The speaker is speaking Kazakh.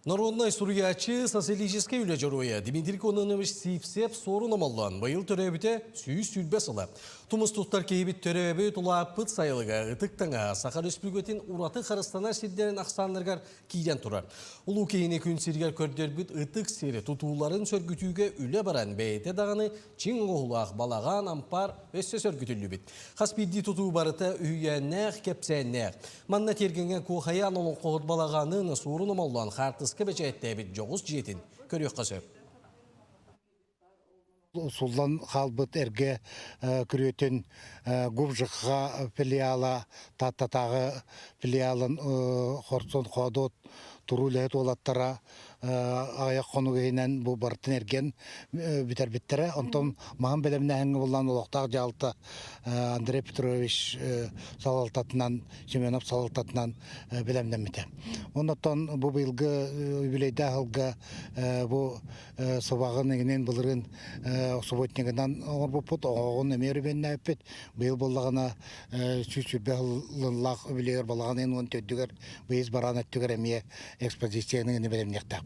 Народный сурьячы социалистический үләжіруя Дмитрий Кононович Сипсеп сорын амаллан байыл төрәбіте сүйіс сүлбе сылы. Тумыс тұқтар кейбіт төрәбі тұлаппыт сайылыға ғытықтаңа Сахар Республикатын ураты қарыстана сирдерін ақсандырғар кейден тұрар. Улу кейіне күн сиргер көрдербіт ұтық сері тұтуларын сөргітуге үлі баран бәйті дағаны чин оғылақ балаған ампар өссе сөргітілі біт. Хаспидді тұту барыта үйеннәқ кепсәннәқ. Манна тергенген қоқаян оның қоғыт балағанын сорын амаллан қартысқы бәчәйттә бит жоғыз жетін көрек қасып. Сулдан қалбыт әрге күретін ғұбжыққа филиала, таттатағы филиалын қорсын қодот, тұру ләйт олаттара аяқ қону кейінен бұл бартын әрген бітер-біттері. Онтан маған бәлеміне әңгі болған олықтақ жалты Андрей Петрович салалтатынан, Семенов салалтатынан бәлемден біті. Онтан бұл бұйылғы үбілейді ғылғы бұл собағын егінен бұлырын субботнигынан орбупут оғын эмери бенне әппет быйыл боллагана сүрбе лак билер балаган ен он төдүгөр быйыз баран өттүгөр эмие экспозицияны белемнектап.